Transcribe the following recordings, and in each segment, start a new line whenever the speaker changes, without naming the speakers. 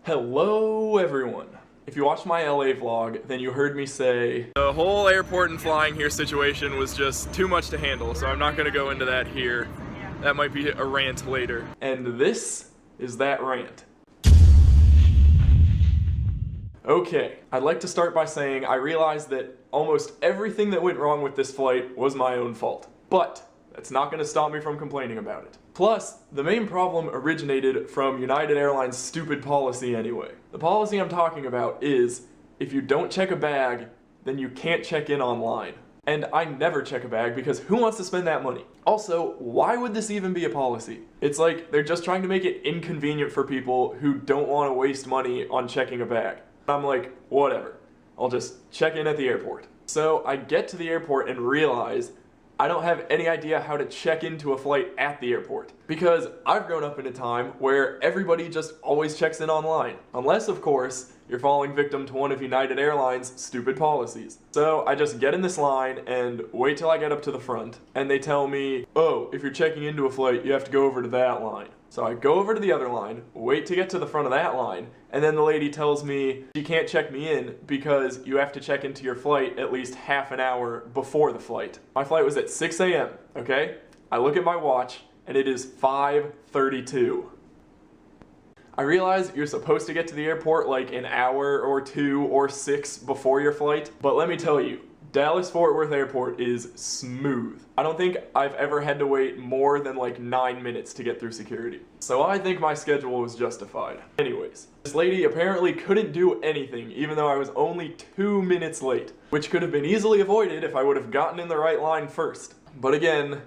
Hello everyone! If you watched my LA vlog, then you heard me say the whole airport and flying here situation was just too much to handle, so I'm not gonna go into that here. That might be a rant later. And this is that rant. Okay, I'd like to start by saying I realized that almost everything that went wrong with this flight was my own fault. But that's not gonna stop me from complaining about it. Plus, the main problem originated from United Airlines' stupid policy anyway. The policy I'm talking about is, if you don't check a bag, then you can't check in online. And I never check a bag because who wants to spend that money? Also, why would this even be a policy? It's like they're just trying to make it inconvenient for people who don't want to waste money on checking a bag. I'm like, whatever. I'll just check in at the airport. So I get to the airport and realize I don't have any idea how to check into a flight at the airport, because I've grown up in a time where everybody just always checks in online. Unless, of course, you're falling victim to one of United Airlines' stupid policies. So I just get in this line and wait till I get up to the front, and they tell me, oh, if you're checking into a flight, you have to go over to that line. So I go over to the other line, wait to get to the front of that line, and then the lady tells me she can't check me in because you have to check into your flight at least half an hour before the flight. My flight was at 6 a.m., okay? I look at my watch, and it is 5:32. I realize you're supposed to get to the airport like an hour or 2 or 6 before your flight, but let me tell you, Dallas-Fort Worth Airport is smooth. I don't think I've ever had to wait more than like 9 minutes to get through security. So I think my schedule was justified. Anyways, this lady apparently couldn't do anything even though I was only 2 minutes late, which could have been easily avoided if I would have gotten in the right line first. But again,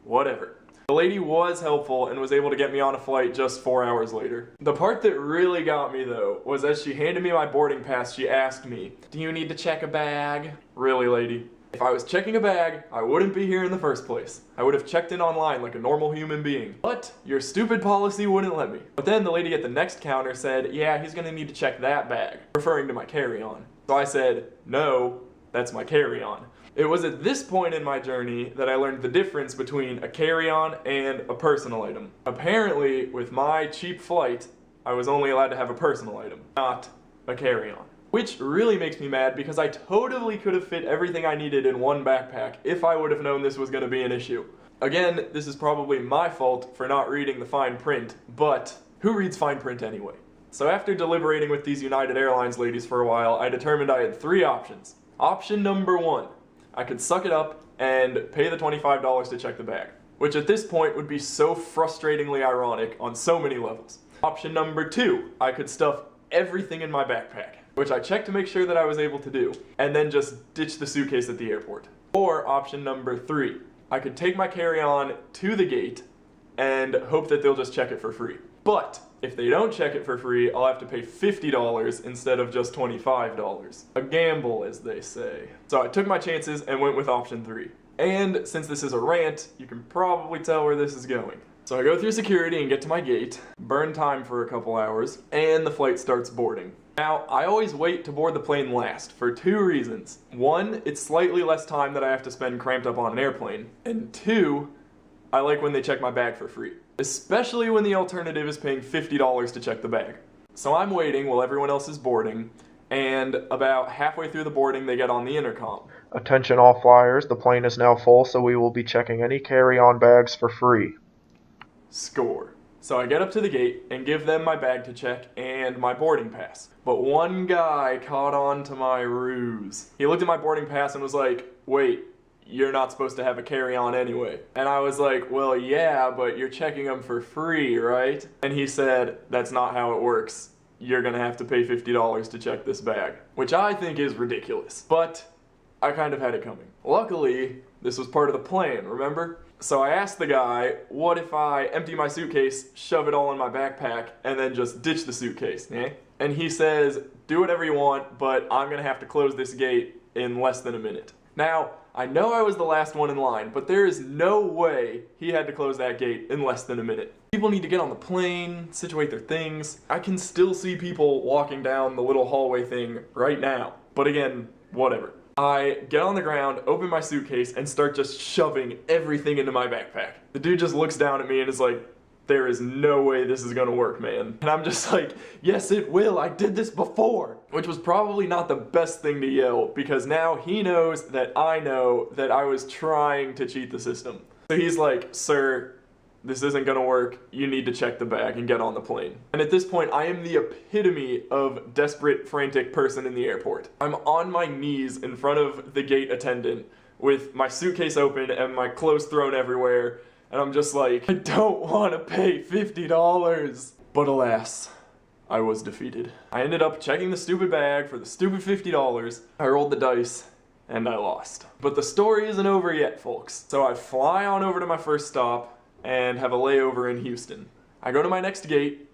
whatever. The lady was helpful and was able to get me on a flight just 4 hours later. The part that really got me though was as she handed me my boarding pass, she asked me, "Do you need to check a bag?" Really, lady? If I was checking a bag, I wouldn't be here in the first place. I would have checked in online like a normal human being. But your stupid policy wouldn't let me. But then the lady at the next counter said, "Yeah, he's gonna need to check that bag," referring to my carry-on. So I said, "No, that's my carry-on." It was at this point in my journey that I learned the difference between a carry-on and a personal item. Apparently, with my cheap flight, I was only allowed to have a personal item, not a carry-on. Which really makes me mad because I totally could have fit everything I needed in one backpack if I would have known this was going to be an issue. Again, this is probably my fault for not reading the fine print, but who reads fine print anyway? So after deliberating with these United Airlines ladies for a while, I determined I had 3 options. Option number 1. I could suck it up and pay the $25 to check the bag, which at this point would be so frustratingly ironic on so many levels. Option number 2, I could stuff everything in my backpack, which I checked to make sure that I was able to do, and then just ditch the suitcase at the airport. Or option number 3, I could take my carry-on to the gate and hope that they'll just check it for free. But if they don't check it for free, I'll have to pay $50 instead of just $25. A gamble, as they say. So I took my chances and went with option 3. And since this is a rant, you can probably tell where this is going. So I go through security and get to my gate, burn time for a couple hours, and the flight starts boarding. Now, I always wait to board the plane last for 2 reasons. 1, it's slightly less time that I have to spend cramped up on an airplane. And 2, I like when they check my bag for free. Especially when the alternative is paying $50 to check the bag. So I'm waiting while everyone else is boarding, and about halfway through the boarding they get on the intercom.
Attention all flyers, the plane is now full, so we will be checking any carry-on bags for free.
Score. So I get up to the gate and give them my bag to check and my boarding pass. But one guy caught on to my ruse. He looked at my boarding pass and was like, "Wait, you're not supposed to have a carry-on anyway." And I was like, "Well, yeah, but you're checking them for free, right?" And he said, "That's not how it works. You're gonna have to pay $50 to check this bag," which I think is ridiculous. But I kind of had it coming. Luckily, this was part of the plan, remember? So I asked the guy, what if I empty my suitcase, shove it all in my backpack, and then just ditch the suitcase, eh? And he says, "Do whatever you want, but I'm gonna have to close this gate in less than a minute." Now, I know I was the last one in line, but there is no way he had to close that gate in less than a minute. People need to get on the plane, situate their things. I can still see people walking down the little hallway thing right now. But again, whatever. I get on the ground, open my suitcase, and start just shoving everything into my backpack. The dude just looks down at me and is like, there is no way this is gonna work, man. And I'm just like, yes it will, I did this before. Which was probably not the best thing to yell, because now he knows that I know that I was trying to cheat the system. So he's like, sir, this isn't gonna work, you need to check the bag and get on the plane. And at this point, I am the epitome of desperate, frantic person in the airport. I'm on my knees in front of the gate attendant with my suitcase open and my clothes thrown everywhere, and I'm just like, I don't want to pay $50. But alas, I was defeated. I ended up checking the stupid bag for the stupid $50. I rolled the dice, and I lost. But the story isn't over yet, folks. So I fly on over to my first stop and have a layover in Houston. I go to my next gate,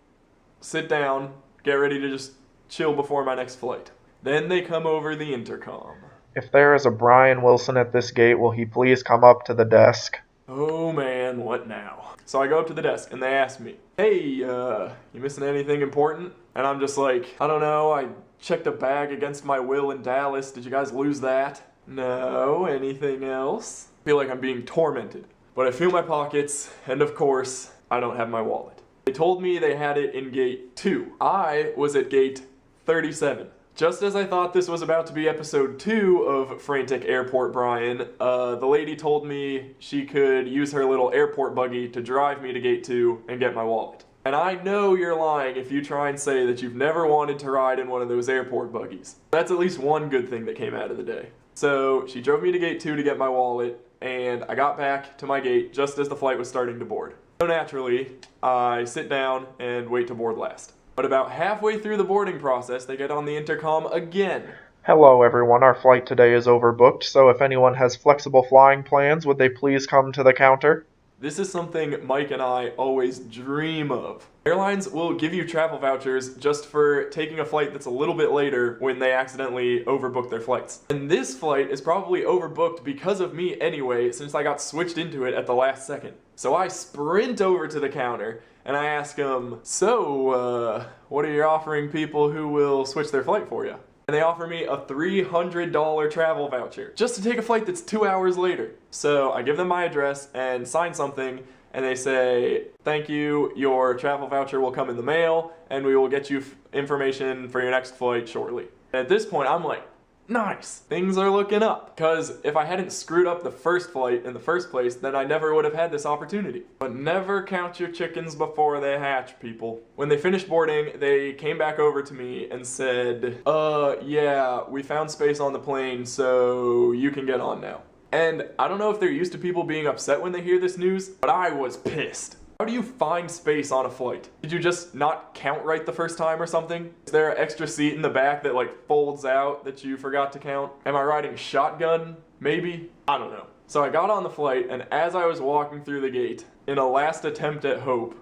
sit down, get ready to just chill before my next flight. Then they come over the intercom.
If there is a Brian Wilson at this gate, will he please come up to the desk?
Oh man, what now? So I go up to the desk and they ask me, hey, you missing anything important? And I'm just like, I don't know, I checked a bag against my will in Dallas. Did you guys lose that? No, anything else? I feel like I'm being tormented. But I feel my pockets, and of course, I don't have my wallet. They told me they had it in gate 2. I was at gate 37. Just as I thought this was about to be episode 2 of Frantic Airport Brian, the lady told me she could use her little airport buggy to drive me to gate 2 and get my wallet. And I know you're lying if you try and say that you've never wanted to ride in one of those airport buggies. That's at least one good thing that came out of the day. So she drove me to gate 2 to get my wallet, and I got back to my gate just as the flight was starting to board. So naturally, I sit down and wait to board last. But about halfway through the boarding process, they get on the intercom again.
Hello everyone, our flight today is overbooked, so if anyone has flexible flying plans, would they please come to the counter?
This is something Mike and I always dream of. Airlines will give you travel vouchers just for taking a flight that's a little bit later when they accidentally overbook their flights. And this flight is probably overbooked because of me anyway, since I got switched into it at the last second. So I sprint over to the counter and I ask them, so, what are you offering people who will switch their flight for you? And they offer me a $300 travel voucher just to take a flight that's 2 hours later. So I give them my address and sign something, and they say, thank you, your travel voucher will come in the mail, and we will get you information for your next flight shortly. And at this point, I'm like, nice, things are looking up. Because if I hadn't screwed up the first flight in the first place, then I never would have had this opportunity. But never count your chickens before they hatch, people. When they finished boarding, they came back over to me and said, yeah, we found space on the plane, so you can get on now. And I don't know if they're used to people being upset when they hear this news, but I was pissed. How do you find space on a flight? Did you just not count right the first time or something? Is there an extra seat in the back that like folds out that you forgot to count? Am I riding shotgun? Maybe? I don't know. So I got on the flight, and as I was walking through the gate, in a last attempt at hope,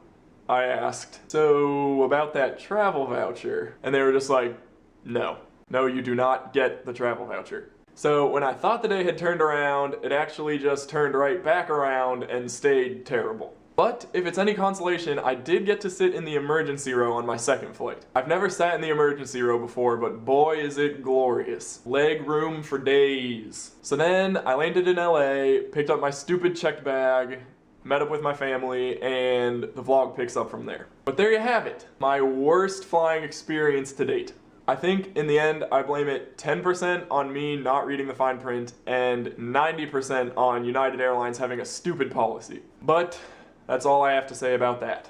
I asked, so about that travel voucher? And they were just like, no. No, you do not get the travel voucher. So when I thought the day had turned around, it actually just turned right back around and stayed terrible. But if it's any consolation, I did get to sit in the emergency row on my second flight. I've never sat in the emergency row before, but boy is it glorious. Leg room for days. So then I landed in LA, picked up my stupid checked bag, met up with my family, and the vlog picks up from there. But there you have it, my worst flying experience to date. I think in the end I blame it 10% on me not reading the fine print and 90% on United Airlines having a stupid policy. But that's all I have to say about that.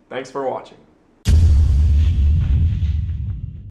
Thanks for watching.